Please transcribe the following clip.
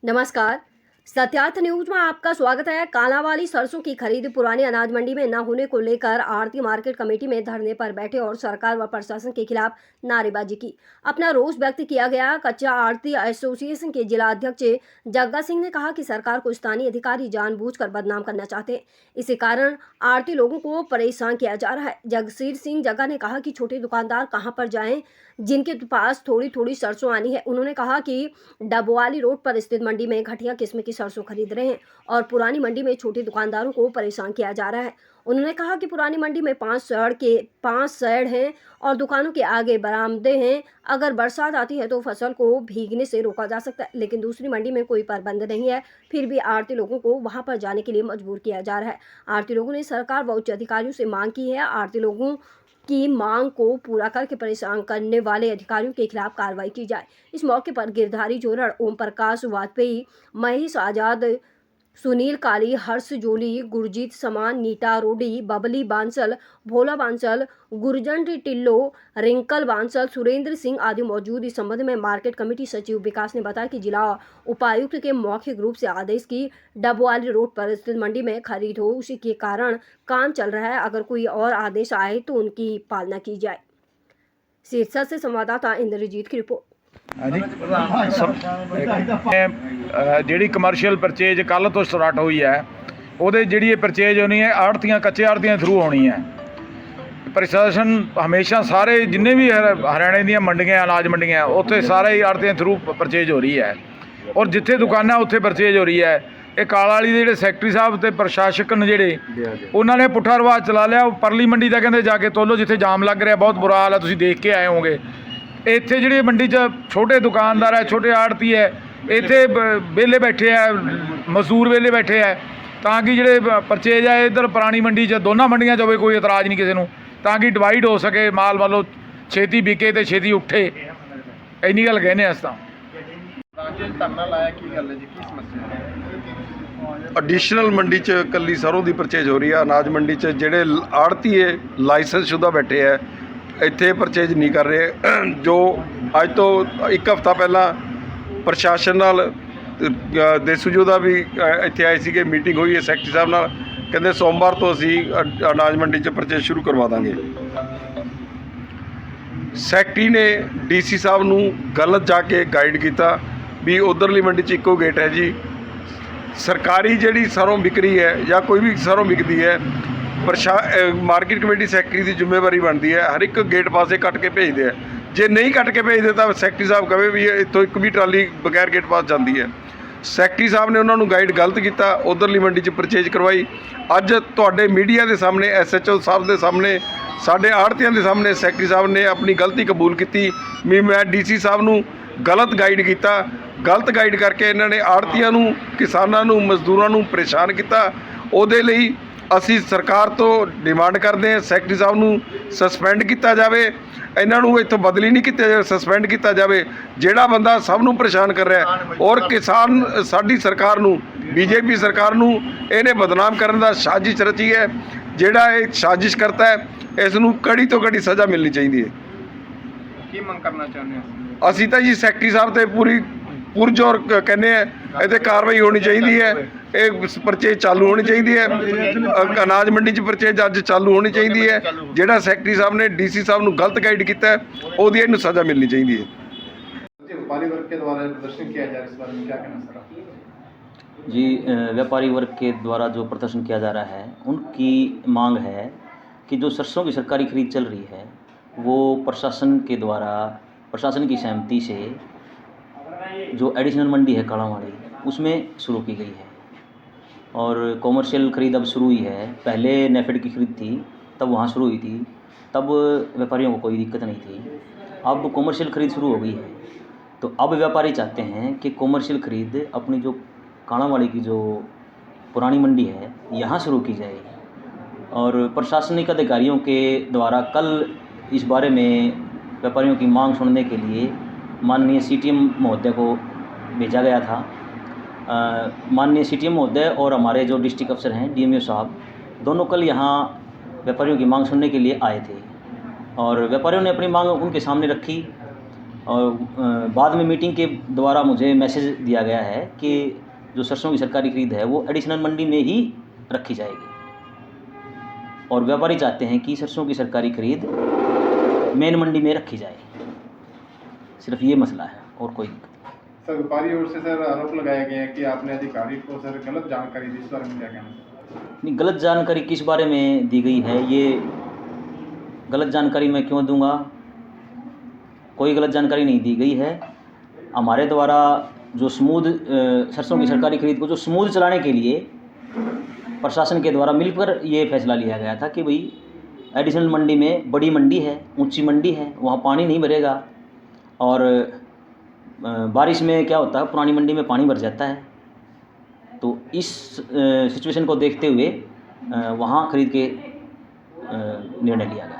नमस्कार। सत्यार्थ न्यूज में आपका स्वागत है। कालांवाली सरसों की खरीद पुरानी अनाज मंडी में न होने को लेकर आढ़ती मार्केट कमेटी में धरने पर बैठे और सरकार व प्रशासन के खिलाफ नारेबाजी की। अपना रोष व्यक्त किया गया। कच्चा आढ़ती एसोसिएशन के जिला अध्यक्ष जग्गा सिंह ने कहा कि सरकार को स्थानीय अधिकारी जानबूझकर बदनाम करना चाहते हैं, इसी कारण आढ़ती लोगों को परेशान किया जा रहा है। जगसीर सिंह जग्गा ने कहा कि छोटे दुकानदार कहां पर जाएं जिनके पास थोड़ी थोड़ी सरसों आनी है। उन्होंने कहा कि डबवाली रोड पर स्थित मंडी में घटिया किस्म की सरसों खरीद रहे हैं और पुरानी मंडी में छोटे दुकानदारों को परेशान किया जा रहा है। उन्होंने कहा कि पुरानी मंडी में 5 शेड हैं और दुकानों के आगे बरामदे हैं। अगर बरसात आती है तो फसल को भीगने से रोका जा सकता है, लेकिन दूसरी मंडी में कोई प्रबंध नहीं है, फिर भी आढ़ती लोगों को वहां पर जाने के लिए मजबूर किया जा रहा है। आढ़ती लोगों ने सरकार व उच्च अधिकारियों से मांग की है। आढ़ती लोगों की मांग को पूरा करके परेशान करने वाले अधिकारियों के खिलाफ कार्रवाई की जाए। इस मौके पर गिरधारी जोरड़, ओम प्रकाश वाजपेयी, महेश आजाद, सुनील काली, हर्ष जोली, गुरजीत समान, नीता रोडी, बबली बांसल, भोला बांसल, गुरजंट टिल्लो, रिंकल बांसल, सुरेंद्र सिंह आदि मौजूद। इस संबंध में मार्केट कमेटी सचिव विकास ने बताया कि जिला उपायुक्त के मौखिक रूप से आदेश की डबवाली रोड पर स्थित मंडी में खरीद हो, उसी के कारण काम चल रहा है। अगर कोई और आदेश आए तो उनकी पालना की जाए। सिरसा से संवाददाता इंद्रजीत की रिपोर्ट। ਜਿਹੜੀ ਕਮਰਸ਼ੀਅਲ ਪਰਚੇਜ ਕੱਲ੍ਹ ਤੋਂ ਸਟਾਰਟ ਹੋਈ ਹੈ, ਉਹਦੇ ਜਿਹੜੀ ਇਹ ਪਰਚੇਜ ਹੋਣੀ ਹੈ ਆੜ੍ਹਤੀਆਂ ਕੱਚੇ ਆੜ੍ਹਤੀਆਂ ਥਰੂ ਹੋਣੀ ਹੈ। ਪ੍ਰਸ਼ਾਸਨ ਹਮੇਸ਼ਾ ਸਾਰੇ ਜਿੰਨੇ ਵੀ ਹਰਿਆਣੇ ਦੀਆਂ ਮੰਡੀਆਂ, ਅਨਾਜ ਮੰਡੀਆਂ, ਉੱਥੇ ਸਾਰੇ ਹੀ ਆੜ੍ਹਤੀਆਂ ਥਰੂ ਪਰਚੇਜ ਹੋ ਰਹੀ ਹੈ ਔਰ ਜਿੱਥੇ ਦੁਕਾਨਾਂ ਉੱਥੇ ਪਰਚੇਜ ਹੋ ਰਹੀ ਹੈ। ਇਹ ਕਾਲਾਂਵਾਲੀ ਦੇ ਜਿਹੜੇ ਸੈਕਟਰੀ ਸਾਹਿਬ ਤੇ ਪ੍ਰਸ਼ਾਸਕ ਨੇ ਜਿਹੜੇ ਉਹਨਾਂ ਨੇ ਪੁੱਠਾ ਰਿਵਾਜ ਚਲਾ ਲਿਆ। ਉਹ ਪਰਲੀ ਮੰਡੀ ਦਾ ਕਹਿੰਦੇ ਜਾ ਕੇ ਤੋਲੋ ਜਿੱਥੇ ਜਾਮ ਲੱਗ ਰਿਹਾ, ਬਹੁਤ ਬੁਰਾ ਹਾਲ ਹੈ, ਤੁਸੀਂ ਦੇਖ ਕੇ ਆਏ ਹੋਗੇ। ਇੱਥੇ ਜਿਹੜੀ ਮੰਡੀ 'ਚ ਛੋਟੇ ਦੁਕਾਨਦਾਰ ਹੈ, ਛੋਟੇ ਆੜ੍ਹਤੀ ਹੈ, ਇੱਥੇ ਵਿਹਲੇ ਬੈਠੇ ਹੈ, ਮਜ਼ਦੂਰ ਵਿਹਲੇ ਬੈਠੇ ਹੈ, ਤਾਂ ਕਿ ਜਿਹੜੇ ਪਰਚੇਜ ਹੈ ਇੱਧਰ ਪੁਰਾਣੀ ਮੰਡੀ 'ਚ ਦੋਨਾਂ ਮੰਡੀਆਂ 'ਚ ਹੋਵੇ, ਕੋਈ ਇਤਰਾਜ਼ ਨਹੀਂ ਕਿਸੇ ਨੂੰ, ਤਾਂ ਕਿ ਡਿਵਾਈਡ ਹੋ ਸਕੇ, ਮਾਲ ਵੱਲੋਂ ਛੇਤੀ ਵਿਕੇ ਅਤੇ ਛੇਤੀ ਉੱਠੇ। ਇੰਨੀ ਗੱਲ ਕਹਿੰਦੇ ਅਸੀਂ ਤਾਂ। ਧਰਨਾ ਲਾਇਆ ਕੀ ਗੱਲ ਹੈ ਜੀ, ਕੀ ਸਮੱਸਿਆ ਹੈ? ਐਡੀਸ਼ਨਲ ਮੰਡੀ 'ਚ ਕੱਲੀ ਸਰੋਂ ਦੀ ਪਰਚੇਜ ਹੋ ਰਹੀ ਆ। ਅਨਾਜ ਮੰਡੀ 'ਚ ਜਿਹੜੇ ਆੜ੍ਹਤੀਏ ਲਾਇਸੈਂਸ ਸ਼ੁਦਾ ਬੈਠੇ ਹੈ, ਇੱਥੇ ਪਰਚੇਜ ਨਹੀਂ ਕਰ ਰਹੇ। ਜੋ ਅੱਜ ਤੋਂ 1 ਹਫ਼ਤਾ ਪਹਿਲਾਂ ਪ੍ਰਸ਼ਾਸਨ ਨਾਲ ਦੇਸੂਜੋ ਦਾ ਵੀ ਇੱਥੇ ਆਏ ਸੀਗੇ, ਮੀਟਿੰਗ ਹੋਈ ਹੈ ਸੈਕਟਰੀ ਸਾਹਿਬ ਨਾਲ, ਕਹਿੰਦੇ ਸੋਮਵਾਰ ਤੋਂ ਅਸੀਂ ਅਨਾਜ ਮੰਡੀ 'ਚ ਪਰਚੇਜ ਸ਼ੁਰੂ ਕਰਵਾ ਦਾਂਗੇ। ਸੈਕਟਰੀ ਨੇ ਡੀਸੀ ਸਾਹਿਬ ਨੂੰ ਗਲਤ ਜਾ ਕੇ ਗਾਈਡ ਕੀਤਾ ਵੀ ਉਧਰਲੀ ਮੰਡੀ 'ਚ ਇੱਕੋ ਗੇਟ ਹੈ ਜੀ। ਸਰਕਾਰੀ ਜਿਹੜੀ ਸਰੋਂ ਵਿਕ ਰਹੀ ਹੈ ਜਾਂ ਕੋਈ ਵੀ ਸਰੋਂ ਵਿਕਦੀ ਹੈ, ਮਾਰਕੀਟ ਕਮੇਟੀ ਸੈਕਟਰੀ ਦੀ ਜ਼ਿੰਮੇਵਾਰੀ ਬਣਦੀ ਹੈ, ਹਰ ਇੱਕ ਗੇਟ ਪਾਸੇ ਕੱਟ ਕੇ ਭੇਜਦੇ ਆ। ਜੇ ਨਹੀਂ ਕੱਟ ਕੇ ਭੇਜਦੇ ਤਾਂ ਸੈਕਟਰੀ ਸਾਹਿਬ ਕਹੇ ਵੀ ਇੱਥੋਂ ਇੱਕ ਵੀ ਟਰਾਲੀ ਬਗੈਰ ਗੇਟ ਪਾਸ ਜਾਂਦੀ ਹੈ। ਸੈਕਟਰੀ ਸਾਹਿਬ ਨੇ ਉਹਨਾਂ ਨੂੰ ਗਾਈਡ ਗਲਤ ਕੀਤਾ, ਉਧਰਲੀ ਮੰਡੀ 'ਚ ਪਰਚੇਜ ਕਰਵਾਈ। ਅੱਜ ਤੁਹਾਡੇ ਮੀਡੀਆ ਦੇ ਸਾਹਮਣੇ, SHO ਸਾਹਿਬ ਦੇ ਸਾਹਮਣੇ, ਸਾਡੇ ਆੜ੍ਹਤੀਆਂ ਦੇ ਸਾਹਮਣੇ ਸੈਕਟਰੀ ਸਾਹਿਬ ਨੇ ਆਪਣੀ ਗਲਤੀ ਕਬੂਲ ਕੀਤੀ ਵੀ ਮੈਂ DC ਸਾਹਿਬ ਨੂੰ ਗਲਤ ਗਾਈਡ ਕੀਤਾ। ਗਲਤ ਗਾਈਡ ਕਰਕੇ ਇਹਨਾਂ ਨੇ ਆੜ੍ਹਤੀਆਂ ਨੂੰ, ਕਿਸਾਨਾਂ ਨੂੰ, ਮਜ਼ਦੂਰਾਂ ਨੂੰ ਪਰੇਸ਼ਾਨ ਕੀਤਾ। ਉਹਦੇ ਲਈ ਅਸੀਂ ਸਰਕਾਰ ਤੋਂ ਡਿਮਾਂਡ ਕਰਦੇ ਹਾਂ ਸੈਕਟਰੀ ਸਾਹਿਬ ਨੂੰ ਸਸਪੈਂਡ ਕੀਤਾ ਜਾਵੇ, ਇਹਨਾਂ ਨੂੰ ਇੱਥੋਂ ਬਦਲੀ ਨਹੀਂ ਕੀਤਾ ਜਾਵੇ, ਸਸਪੈਂਡ ਕੀਤਾ ਜਾਵੇ। ਜਿਹੜਾ ਬੰਦਾ ਸਭ ਨੂੰ ਪਰੇਸ਼ਾਨ ਕਰ ਰਿਹਾ ਔਰ ਕਿਸਾਨ, ਸਾਡੀ ਸਰਕਾਰ ਨੂੰ, BJP ਸਰਕਾਰ ਨੂੰ ਇਹਨੇ ਬਦਨਾਮ ਕਰਨ ਦਾ ਸਾਜ਼ਿਸ਼ ਰਚੀ ਹੈ। ਜਿਹੜਾ ਇਹ ਸਾਜ਼ਿਸ਼ ਕਰਤਾ ਹੈ, ਇਸ ਨੂੰ ਕੜੀ ਤੋਂ ਕੜੀ ਸਜ਼ਾ ਮਿਲਣੀ ਚਾਹੀਦੀ ਹੈ। ਕੀ ਮੰਗ ਕਰਨਾ ਚਾਹੁੰਦੇ ਹੋ? ਅਸੀਂ ਤਾਂ ਜੀ ਸੈਕਟਰੀ ਸਾਹਿਬ ਤੇ ਪੁਰਜੋਰ ਕਹਿੰਦੇ ਆ ਇਹਦੇ ਕਾਰਵਾਈ ਹੋਣੀ ਚਾਹੀਦੀ ਹੈ। ਇਹ ਪਰਚੇਜ ਚਾਲੂ ਹੋਣੀ ਚਾਹੀਦੀ ਹੈ। ਅਨਾਜ ਮੰਡੀ 'ਚ ਪਰਚੇਜ ਅੱਜ ਚਾਲੂ ਹੋਣੀ ਚਾਹੀਦੀ ਹੈ। ਜਿਹੜਾ ਸੈਕਟਰੀ ਸਾਹਿਬ ਨੇ DC ਸਾਹਿਬ ਨੂੰ ਗਲਤ ਗਾਈਡ ਕੀਤਾ ਉਹਦੀ ਇਹਨੂੰ ਸਜ਼ਾ ਮਿਲਣੀ ਚਾਹੀਦੀ ਹੈ। व्यापारी वर्ग के द्वारा प्रदर्शन किया जा रहा है, इस बारे में क्या कहना सर? जी, व्यापारी वर्ग के द्वारा जो प्रदर्शन किया जा रहा है, उनकी मांग है कि जो सरसों की सरकारी खरीद चल रही है वो प्रशासन के द्वारा, प्रशासन की सहमति से जो एडिशनल मंडी है कालांवाली, उसमें शुरू की गई है और कॉमर्शियल खरीद अब शुरू हुई है। पहले नेफेड की खरीद थी, तब वहाँ शुरू हुई थी, तब व्यापारियों को कोई दिक्कत नहीं थी। अब कॉमर्शियल खरीद शुरू हो गई है, तो अब व्यापारी चाहते हैं कि कॉमर्शियल खरीद अपनी जो कालांवाली की जो पुरानी मंडी है यहाँ शुरू की जाए। और प्रशासनिक अधिकारियों के द्वारा कल इस बारे में व्यापारियों की मांग सुनने के लिए माननीय CTM महोदय को भेजा गया था। माननीय CTM महोदय और हमारे जो डिस्ट्रिक्ट अफसर हैं DMO साहब, दोनों कल यहाँ व्यापारियों की मांग सुनने के लिए आए थे और व्यापारियों ने अपनी मांग उनके सामने रखी और बाद में मीटिंग के द्वारा मुझे मैसेज दिया गया है कि जो सरसों की सरकारी खरीद है वो एडिशनल मंडी में ही रखी जाएगी और व्यापारी चाहते हैं कि सरसों की सरकारी खरीद मेन मंडी में रखी जाए। सिर्फ ये मसला है और कोई दिक्कत नहीं। सर व्यापारी ओर से सर आरोप लगाए गए हैं कि आपने अधिकारी को सर गलत जानकारी दी, इस बारे में क्या कहना है? नहीं, गलत जानकारी किस बारे में दी गई है, ये गलत जानकारी मैं क्यों दूंगा? कोई गलत जानकारी नहीं दी गई है। हमारे द्वारा जो स्मूथ सरसों की सरकारी खरीद को जो स्मूथ चलाने के लिए प्रशासन के द्वारा मिलकर ये फैसला लिया गया था कि भाई एडिशनल मंडी में बड़ी मंडी है, ऊंची मंडी है, वहाँ पानी नहीं भरेगा और बारिश में क्या होता है पुरानी मंडी में पानी भर जाता है। तो इस सिचुएशन को देखते हुए वहाँ खरीद के निर्णय लिया गया।